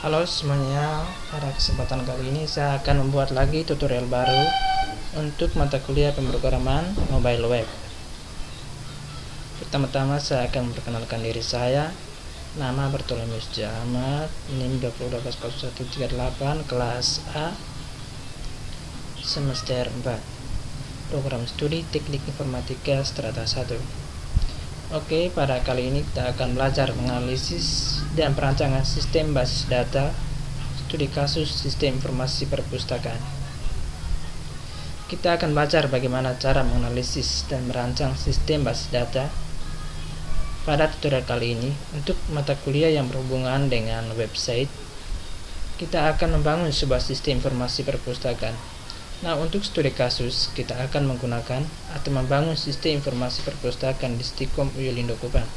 Halo semuanya, pada kesempatan kali ini saya akan membuat lagi tutorial baru untuk mata kuliah pemrograman mobile web. Pertama-tama saya akan memperkenalkan diri saya. Nama Bartolomeus Ahmad, NIM 20120138, kelas A, semester 4, program studi Teknik Informatika Strata 1. Oke, pada kali ini kita akan belajar menganalisis dan perancangan sistem basis data, studi kasus sistem informasi perpustakaan. Kita akan belajar bagaimana cara menganalisis dan merancang sistem basis data. Pada tutorial kali ini, untuk mata kuliah yang berhubungan dengan website, kita akan membangun sebuah sistem informasi perpustakaan. Nah, untuk studi kasus, kita akan menggunakan atau membangun sistem informasi perpustakaan di Stikom UI Lindo Kupang.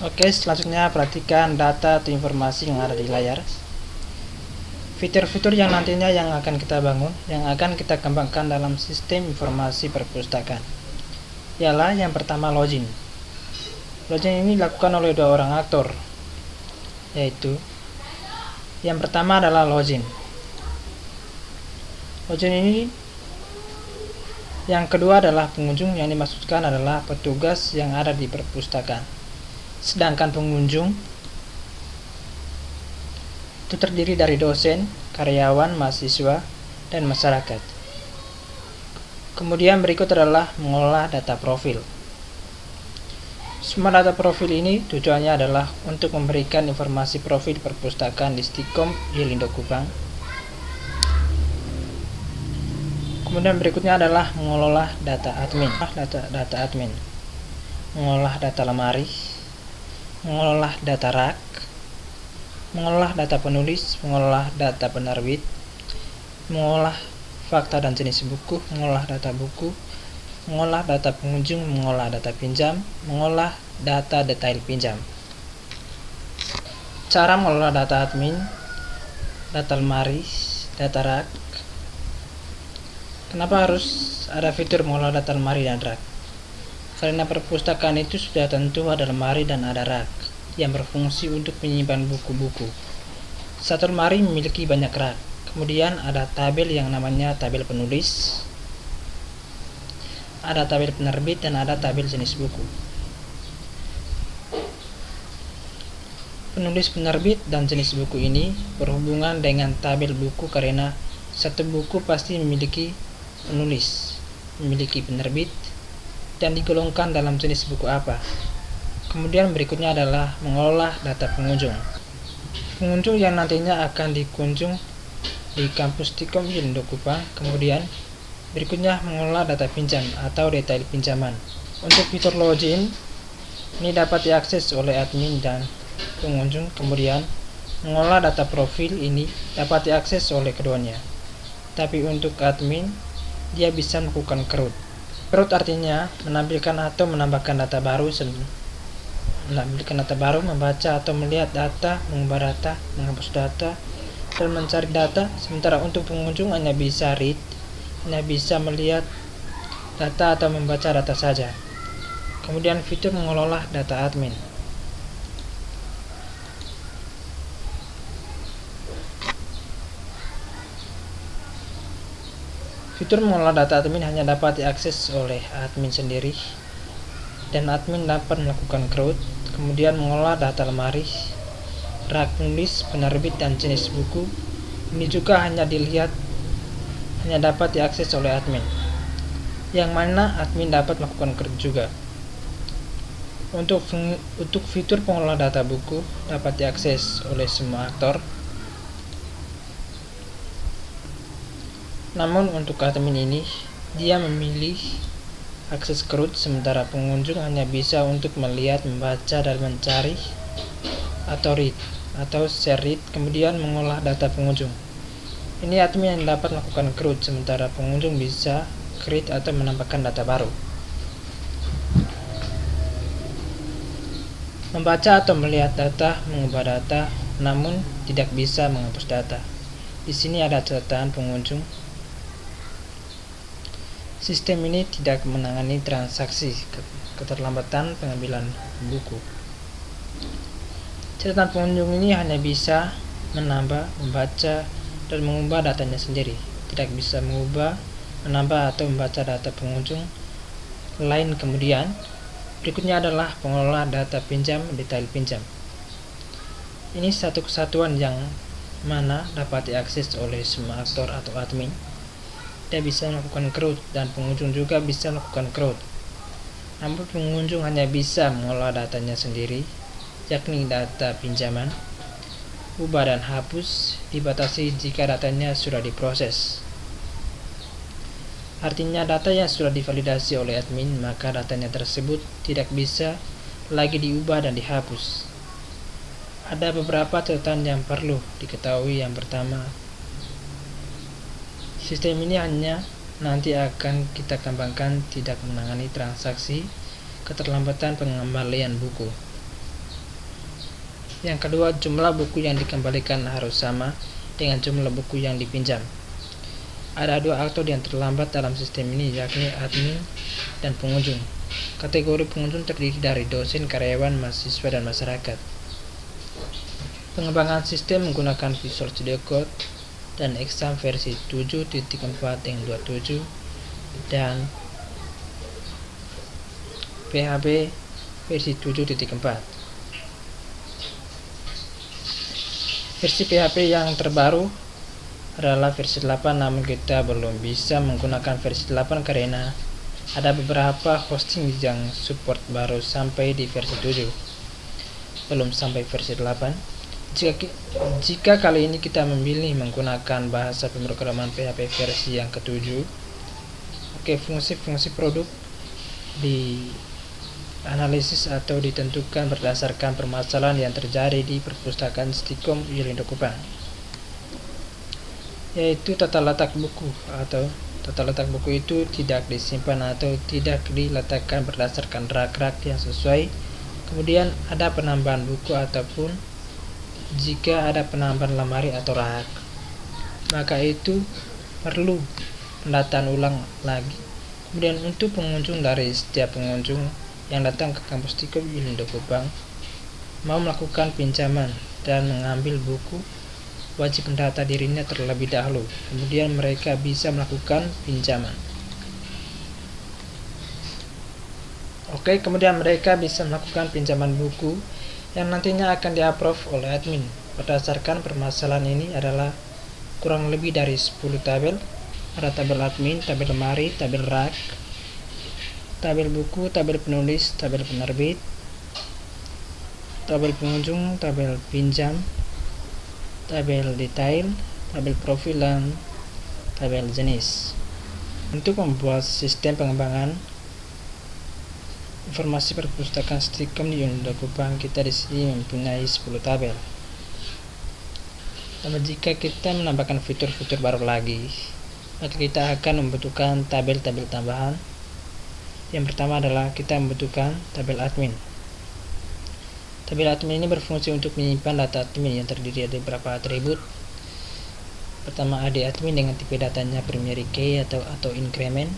Oke, selanjutnya perhatikan data atau informasi yang ada di layar. Fitur-fitur yang nantinya yang akan kita bangun, yang akan kita kembangkan dalam sistem informasi perpustakaan, ialah yang pertama login. Login ini dilakukan oleh dua orang aktor, yaitu yang pertama adalah login. Login ini yang kedua adalah pengunjung, yang dimaksudkan adalah petugas yang ada di perpustakaan. Sedangkan pengunjung itu terdiri dari dosen, karyawan, mahasiswa, dan masyarakat. Kemudian berikut adalah mengolah data profil. Semua data profil ini tujuannya adalah untuk memberikan informasi profil perpustakaan di Stikom UI Lindo Kupang. Kemudian berikutnya adalah mengelola data admin. Data admin, mengolah data lemari, mengolah data rak, mengolah data penulis, mengolah data penerbit, mengolah fakta dan jenis buku, mengolah data buku, mengolah data pengunjung, mengolah data pinjam, mengolah data detail pinjam. Cara mengelola data admin, data lemari, data rak. Kenapa harus ada fitur mengelola data lemari dan rak? Karena perpustakaan itu sudah tentu ada lemari dan ada rak yang berfungsi untuk menyimpan buku-buku. Satu lemari memiliki banyak rak. Kemudian ada tabel yang namanya tabel penulis, ada tabel penerbit, dan ada tabel jenis buku. Penulis, penerbit, dan jenis buku ini berhubungan dengan tabel buku karena satu buku pasti memiliki penulis, memiliki penerbit, dan digolongkan dalam jenis buku apa. Kemudian berikutnya adalah mengolah data pengunjung. Pengunjung yang nantinya akan dikunjung di kampus Stikom UI Lindo Kupang. Kemudian berikutnya mengolah data pinjam atau detail pinjaman. Untuk fitur login ini dapat diakses oleh admin dan pengunjung. Kemudian mengolah data profil ini dapat diakses oleh keduanya. Tapi untuk admin dia bisa melakukan CRUD. CRUD artinya menampilkan atau menambahkan data baru, membaca atau melihat data, mengubah data, menghapus data, dan mencari data. Sementara untuk pengunjung hanya bisa read, hanya bisa melihat data atau membaca data saja. Kemudian fitur mengelola data admin. Fitur mengelola data admin hanya dapat diakses oleh admin sendiri, dan admin dapat melakukan CRUD. Kemudian mengelola data lemari, rak, penulis, penerbit, dan jenis buku. Ini juga hanya dapat diakses oleh admin, yang mana admin dapat melakukan CRUD juga. Untuk fitur pengelola data buku dapat diakses oleh semua aktor. Namun untuk admin ini dia memilih akses CRUD, sementara pengunjung hanya bisa untuk melihat, membaca, dan mencari atau read atau share read. Kemudian mengolah data pengunjung. Ini admin yang dapat melakukan CRUD, sementara pengunjung bisa create atau menambahkan data baru. Membaca atau melihat data, mengubah data, namun tidak bisa menghapus data. Di sini ada catatan pengunjung. Sistem ini tidak menangani transaksi keterlambatan pengambilan buku. Catatan pengunjung ini hanya bisa menambah, membaca, dan mengubah datanya sendiri. Tidak bisa mengubah, menambah, atau membaca data pengunjung lain kemudian. Berikutnya adalah pengelola data pinjam, detail pinjam. Ini satu kesatuan yang mana dapat diakses oleh semua aktor atau admin. Dia bisa melakukan crowd dan pengunjung juga bisa melakukan crowd. Namun pengunjung hanya bisa mengelola datanya sendiri, yakni data pinjaman. Ubah dan hapus dibatasi jika datanya sudah diproses. Artinya data yang sudah divalidasi oleh admin, maka datanya tersebut tidak bisa lagi diubah dan dihapus. Ada beberapa catatan yang perlu diketahui. Yang pertama, sistem ini hanya nanti akan kita kembangkan tidak menangani transaksi keterlambatan pengembalian buku. Yang kedua, jumlah buku yang dikembalikan harus sama dengan jumlah buku yang dipinjam. Ada dua aktor yang terlambat dalam sistem ini, yakni admin dan pengunjung. Kategori pengunjung terdiri dari dosen, karyawan, mahasiswa, dan masyarakat. Pengembangan sistem menggunakan Visual Studio Code dan Exam versi 7.4.27 dan PHP versi 7.4. Versi PHP yang terbaru adalah versi 8, namun kita belum bisa menggunakan versi 8 karena ada beberapa hosting yang support baru sampai di versi 7, belum sampai versi 8. Jika kali ini kita memilih menggunakan bahasa pemrograman PHP versi yang ke-7, fungsi-fungsi produk dianalisis atau ditentukan berdasarkan permasalahan yang terjadi di perpustakaan Stikom Yelindo Kupang, yaitu tata letak buku atau tata letak buku itu tidak disimpan atau tidak diletakkan berdasarkan rak-rak yang sesuai. Kemudian ada penambahan buku ataupun jika ada penambahan lemari atau rak, maka itu perlu pendataan ulang lagi. Kemudian untuk pengunjung, dari setiap pengunjung yang datang ke kampus Stikom Yelindo Kupang mau melakukan pinjaman dan mengambil buku, wajib mendata dirinya terlebih dahulu. Kemudian mereka bisa melakukan pinjaman. Kemudian mereka bisa melakukan pinjaman buku yang nantinya akan di-approve oleh admin. Berdasarkan permasalahan ini adalah kurang lebih dari 10 tabel. Ada tabel admin, tabel lemari, tabel rak, tabel buku, tabel penulis, tabel penerbit, tabel pengunjung, tabel pinjam, tabel detail, tabel profil, dan tabel jenis. Untuk membuat sistem pengembangan informasi perpustakaan Stikom di Yelindo Kupang, kita di sini mempunyai 10 tabel. Namun jika kita menambahkan fitur-fitur baru lagi, maka kita akan membutuhkan tabel-tabel tambahan. Yang pertama adalah kita membutuhkan tabel admin. Tabel admin ini berfungsi untuk menyimpan data admin yang terdiri dari beberapa atribut. Pertama, ID admin dengan tipe datanya primary key atau increment.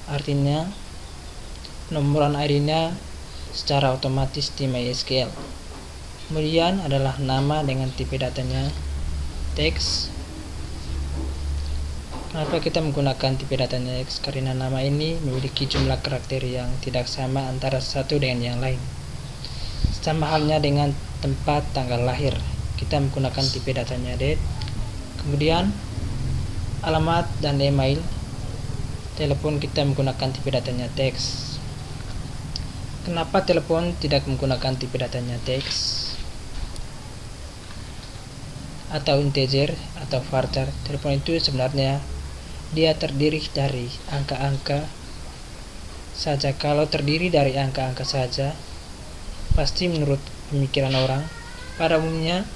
Artinya penomoran ID-nya secara otomatis di MySQL. Kemudian adalah nama dengan tipe datanya teks. Kenapa kita menggunakan tipe datanya teks? Karena nama ini memiliki jumlah karakter yang tidak sama antara satu dengan yang lain. Sama halnya dengan tempat tanggal lahir, kita menggunakan tipe datanya date. Kemudian alamat dan email. Telepon kita menggunakan tipe datanya teks. Kenapa telepon tidak menggunakan tipe datanya teks atau integer atau varchar? Telepon itu sebenarnya dia terdiri dari angka-angka saja. Kalau terdiri dari angka-angka saja, pasti menurut pemikiran orang pada umumnya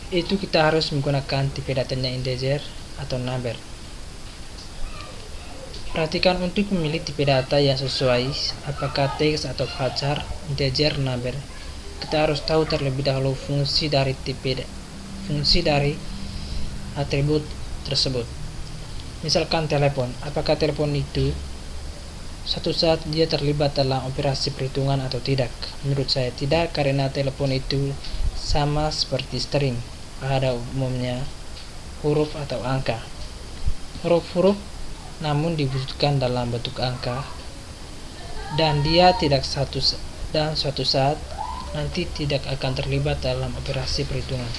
itu kita harus menggunakan tipe datanya integer atau number. Perhatikan untuk memilih tipe data yang sesuai, apakah teks atau varchar, integer, number. Kita harus tahu terlebih dahulu fungsi dari atribut tersebut. Misalkan telepon, apakah telepon itu suatu saat dia terlibat dalam operasi perhitungan atau tidak. Menurut saya tidak, karena telepon itu sama seperti string, pada umumnya huruf atau angka. Huruf-huruf namun diwujudkan dalam bentuk angka, dan dia tidak suatu saat nanti tidak akan terlibat dalam operasi perhitungan.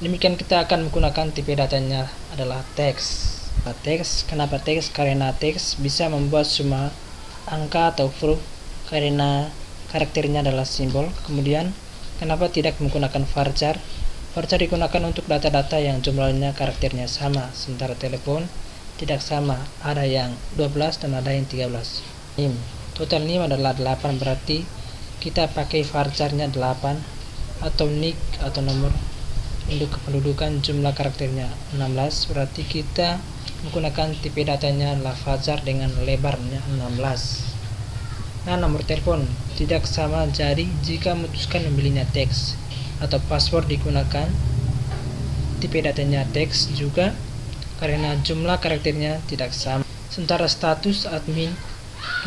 Demikian kita akan menggunakan tipe datanya adalah teks. Kenapa teks? Karena teks bisa membuat semua angka atau huruf karena karakternya adalah simbol. Kemudian kenapa tidak menggunakan varchar? Varchar digunakan untuk data-data yang jumlahnya karakternya sama, sementara telepon tidak sama, ada yang 12 dan ada yang 13. Total NIM adalah 8, berarti kita pakai varcharnya 8, atau NIK atau nomor induk kependudukan, jumlah karakternya 16, berarti kita menggunakan tipe datanya adalah varchar dengan lebarnya 16. Nah, nomor telepon tidak sama, jadi jika memutuskan memilihnya teks atau password digunakan tipe datanya teks juga karena jumlah karakternya tidak sama. Sementara status admin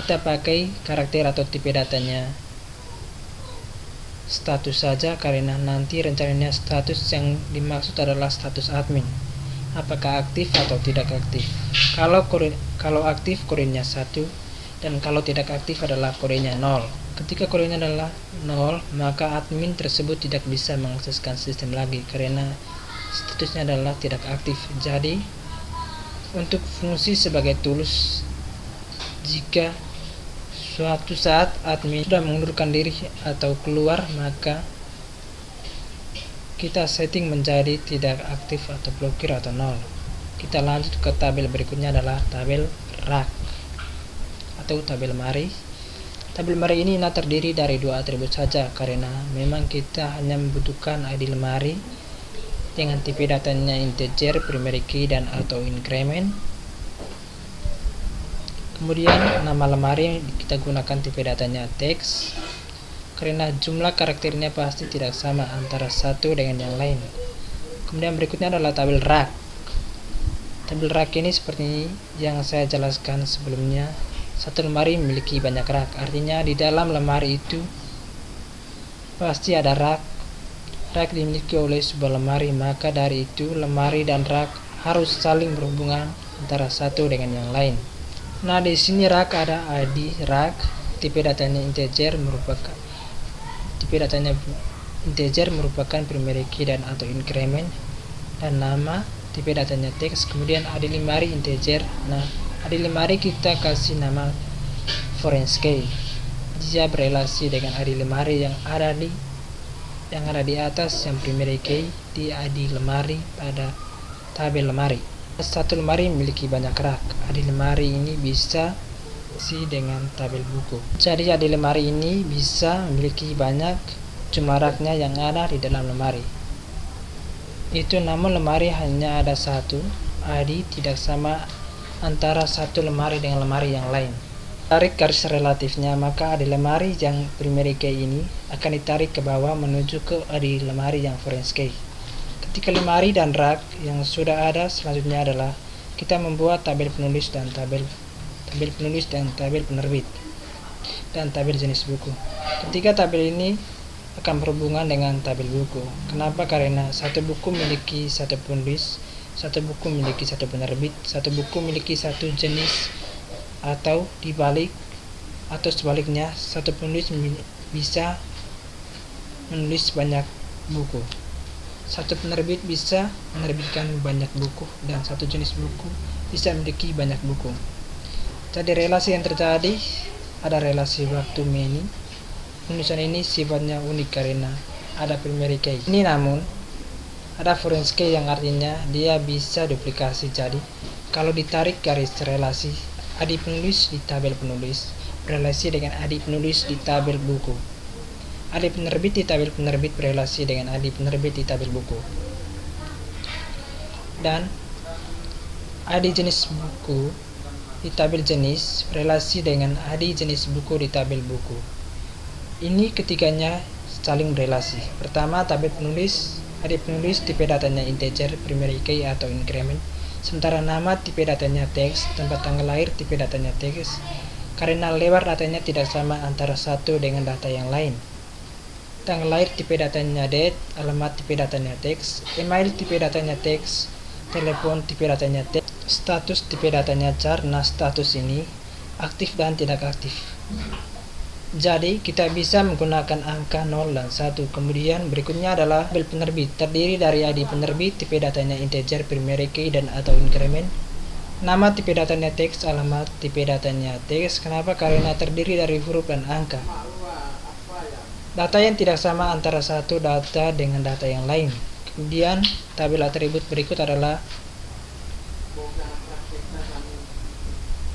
kita pakai karakter atau tipe datanya status saja, karena nanti rencananya status yang dimaksud adalah status admin, apakah aktif atau tidak aktif. Kalau aktif kodenya 1, dan kalau tidak aktif adalah kodenya 0. Ketika kodenya adalah 0, maka admin tersebut tidak bisa mengakseskan sistem lagi karena statusnya adalah tidak aktif. Jadi untuk fungsi sebagai tools, jika suatu saat admin sudah mengundurkan diri atau keluar, maka kita setting menjadi tidak aktif atau blokir atau 0. Kita lanjut ke tabel berikutnya adalah tabel rak atau tabel lemari. Tabel lemari ini terdiri dari 2 atribut saja, karena memang kita hanya membutuhkan ID lemari dengan tipe datanya integer, primary key, dan atau increment. Kemudian nama lemari kita gunakan tipe datanya teks, karena jumlah karakternya pasti tidak sama antara satu dengan yang lain. Kemudian berikutnya adalah tabel rak. Tabel rak ini seperti yang saya jelaskan sebelumnya, satu lemari memiliki banyak rak, artinya di dalam lemari itu pasti ada rak. Rak dimiliki oleh sebuah lemari, maka dari itu lemari dan rak harus saling berhubungan antara satu dengan yang lain. Nah, di sini rak ada ID rak, tipe datanya integer merupakan primary key dan atau increment, dan nama tipe datanya teks. Kemudian ID lemari integer. Nah, ID lemari kita kasih nama foreign key. Dia berelasi dengan ID lemari yang ada di atas yang primary key di ID lemari pada tabel lemari. Satu lemari memiliki banyak rak. ID lemari ini bisa isi dengan tabel buku. Jadi ID lemari ini bisa memiliki banyak jumlah raknya yang ada di dalam lemari. Itu namun lemari hanya ada satu, ID tidak sama antara satu lemari dengan lemari yang lain. Tarik garis relatifnya, maka ID lemari yang primary key ini akan ditarik ke bawah menuju ke ID lemari yang foreign key. Ketika lemari dan rak yang sudah ada, selanjutnya adalah kita membuat tabel penulis dan tabel penerbit dan tabel jenis buku. Ketika tabel ini akan berhubungan dengan tabel buku. Kenapa? Karena satu buku memiliki satu penulis, satu buku memiliki satu penerbit, satu buku memiliki satu jenis, atau sebaliknya satu penulis bisa menulis banyak buku. Satu penerbit bisa menerbitkan banyak buku, dan satu jenis buku bisa memiliki banyak buku. Jadi relasi yang terjadi ada relasi waktu many. Penulisan ini sifatnya unik karena ada primary key. Ini namun ada foreign key yang artinya dia bisa duplikasi. Jadi kalau ditarik garis relasi ID penulis di tabel penulis berelasi dengan ID penulis di tabel buku. ID penerbit di tabel penerbit berelasi dengan ID penerbit di tabel buku. Dan ID jenis buku di tabel jenis berelasi dengan ID jenis buku di tabel buku. Ini ketiganya saling berelasi. Pertama, tabel penulis, ID penulis tipe datanya integer, primary key atau increment. Sementara nama tipe datanya teks, tempat tanggal lahir tipe datanya teks, karena lebar datanya tidak sama antara satu dengan data yang lain. Tanggal lahir tipe datanya date, alamat tipe datanya teks, email tipe datanya teks, telepon tipe datanya teks, status tipe datanya char. Nah, status ini aktif dan tidak aktif. Jadi kita bisa menggunakan angka 0 dan 1. Kemudian berikutnya adalah tabel penerbit, terdiri dari ID penerbit, tipe datanya integer, primary key, dan atau increment. Nama tipe datanya teks, alamat tipe datanya teks. Kenapa? Karena terdiri dari huruf dan angka. Data yang tidak sama antara satu data dengan data yang lain. Kemudian tabel atribut berikut adalah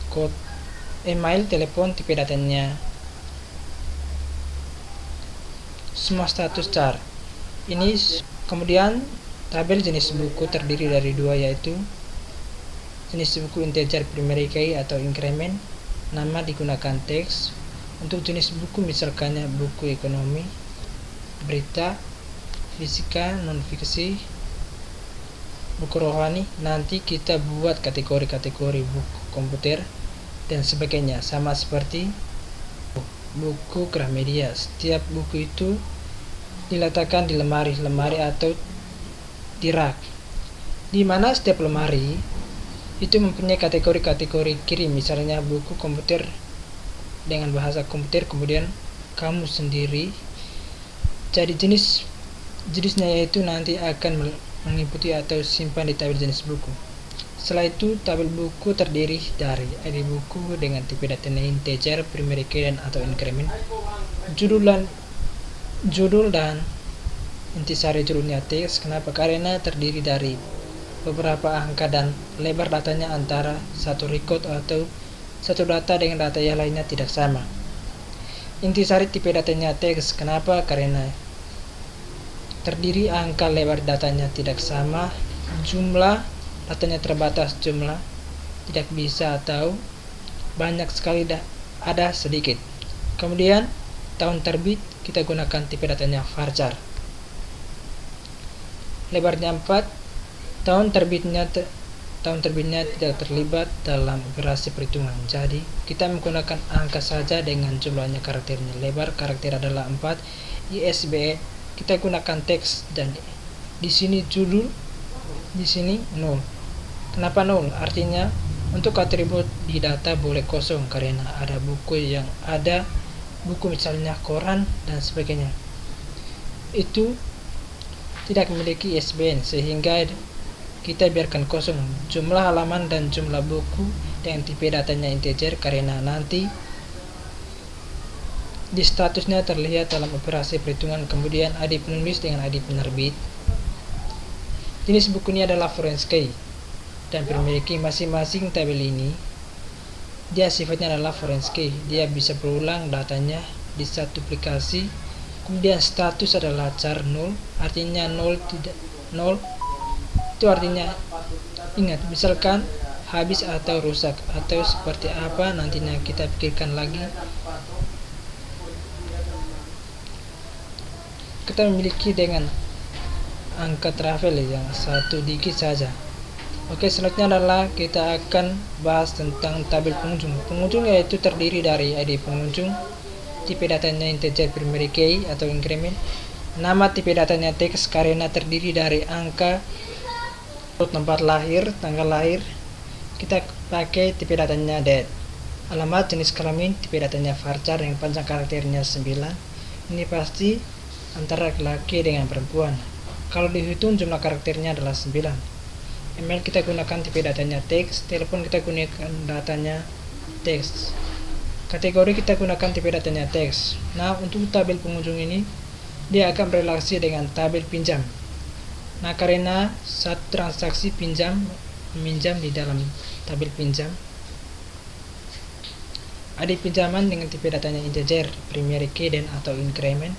kode email, telepon, tipe datanya semua status char. Ini kemudian tabel jenis buku terdiri dari dua, yaitu jenis buku integer, primary key atau increment. Nama digunakan teks. Untuk jenis buku misalkannya buku ekonomi, berita, fisika, non-fiksi, buku rohani. Nanti kita buat kategori-kategori buku komputer dan sebagainya, sama seperti buku Gramedia. Setiap buku itu diletakkan di lemari atau di rak, di mana setiap lemari itu mempunyai kategori-kategori kiri, misalnya buku komputer dengan bahasa komputer, kemudian kamu sendiri. Jadi jenisnya yaitu nanti akan mengikuti atau simpan di tabel jenis buku. Setelah itu tabel buku terdiri dari ID buku dengan tipe datanya integer, primary key, dan atau increment. Judul dan intisari judulnya teks. Kenapa? Karena terdiri dari beberapa angka dan lebar datanya antara satu record atau satu data dengan data yang lainnya tidak sama. Intisari tipe datanya teks. Kenapa? Karena terdiri angka lebar datanya tidak sama, jumlah datanya terbatas, jumlah tidak bisa atau banyak sekali, ada sedikit. Kemudian tahun terbit kita gunakan tipe datanya varchar. Lebarnya 4. Tahun terbitnya tidak terlibat dalam operasi perhitungan. Jadi kita menggunakan angka saja dengan jumlahnya karakternya. Lebar karakter adalah 4. ISBN kita gunakan teks, dan di sini judul, di sini 0. Kenapa 0? Artinya untuk atribut di data boleh kosong, karena ada buku yang ada buku misalnya koran dan sebagainya, itu tidak memiliki ISBN, sehingga kita biarkan kosong. Jumlah halaman dan jumlah buku dengan tipe datanya integer, karena nanti di statusnya terlihat dalam operasi perhitungan. Kemudian ID penulis dengan ID penerbit. Jenis buku ini adalah foreign key dan primary key. Masing-masing tabel ini dia sifatnya adalah foreign key. Dia bisa berulang datanya di satu aplikasi. Kemudian status adalah char 0, artinya 0 tidak 0. Itu artinya, ingat, misalkan habis atau rusak atau seperti apa, nantinya kita pikirkan lagi. Kita memiliki dengan angka travel yang 1 digit saja. Oke, selanjutnya adalah kita akan bahas tentang tabel pengunjung. Pengunjung yaitu terdiri dari ID pengunjung, tipe datanya integer, primary key atau increment. Nama tipe datanya teks, karena terdiri dari angka, tempat lahir, tanggal lahir. Kita pakai tipe datanya date. Alamat, jenis kelamin, tipe datanya varchar yang panjang karakternya 9. Ini pasti antara laki-laki dengan perempuan. Kalau dihitung jumlah karakternya adalah 9. Email kita gunakan tipe datanya teks. Telepon kita gunakan datanya teks. Kategori kita gunakan tipe datanya teks. Nah, untuk tabel pengunjung ini dia akan berrelasi dengan tabel pinjam. Nah, karena satu transaksi meminjam di dalam tabel pinjam. Ada pinjaman dengan tipe datanya integer, primary key, dan atau increment.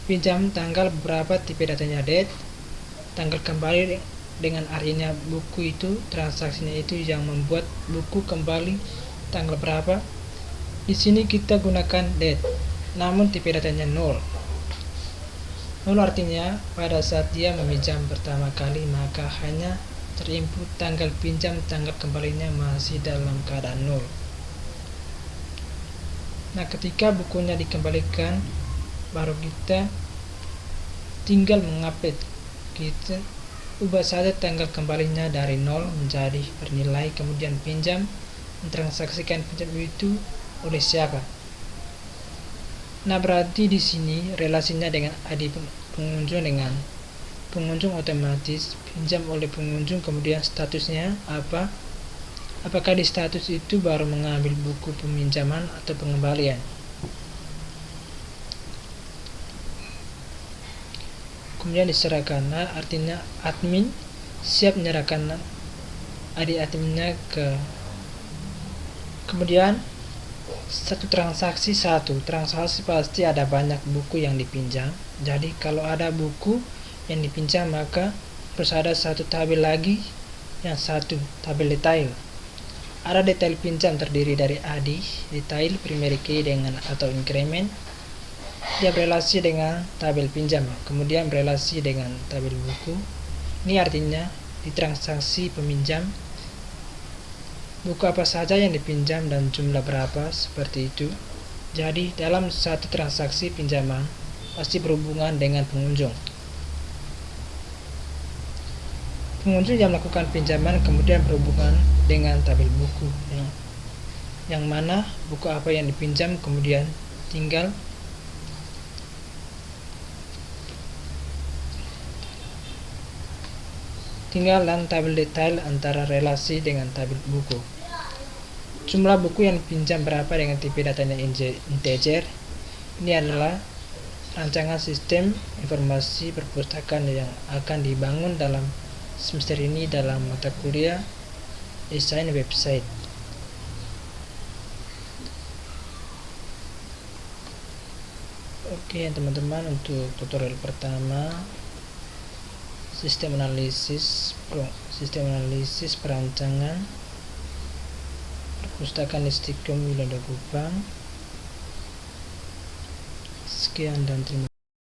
Pinjam tanggal berapa, tipe datanya date. Tanggal kembali dengan artinya buku itu, transaksinya itu yang membuat buku kembali tanggal berapa. Di sini kita gunakan date, namun tipe datanya 0. Nol artinya pada saat dia meminjam pertama kali maka hanya terinput tanggal pinjam, tanggal kembalinya masih dalam keadaan nol. Nah, ketika bukunya dikembalikan, baru kita tinggal mengupdate. Kita ubah saja tanggal kembalinya dari 0 menjadi bernilai, kemudian pinjam, mentransaksikan pinjam itu oleh siapa. Nah, berarti di sini relasinya dengan ID pengunjung dengan pengunjung otomatis pinjam oleh pengunjung, kemudian statusnya apa? Apakah di status itu baru mengambil buku peminjaman atau pengembalian? Kemudian diserahkan, nah, artinya admin siap menyerahkan ID adminnya ke. Kemudian satu transaksi pasti ada banyak buku yang dipinjam. Jadi kalau ada buku yang dipinjam maka harus ada satu tabel lagi, yang satu tabel detail. Ada detail pinjam terdiri dari ID, detail, primary key dengan atau increment. Dia berelasi dengan tabel pinjam, kemudian berelasi dengan tabel buku. Ini artinya di transaksi peminjam, buku apa saja yang dipinjam dan jumlah berapa, seperti itu. Jadi dalam satu transaksi pinjaman pasti berhubungan dengan pengunjung. Pengunjung yang melakukan pinjaman kemudian berhubungan dengan tabel buku, yang mana buku apa yang dipinjam, kemudian tinggal dan tabel detail antara relasi dengan tabel buku. Jumlah buku yang dipinjam berapa dengan tipe datanya integer. Ini adalah rancangan sistem informasi perpustakaan yang akan dibangun dalam semester ini dalam mata kuliah desain website. Oke teman-teman, untuk tutorial pertama sistem analisis perancangan perpustakaan Istiqom Wilayah Kupang. Sekian dan terima kasih.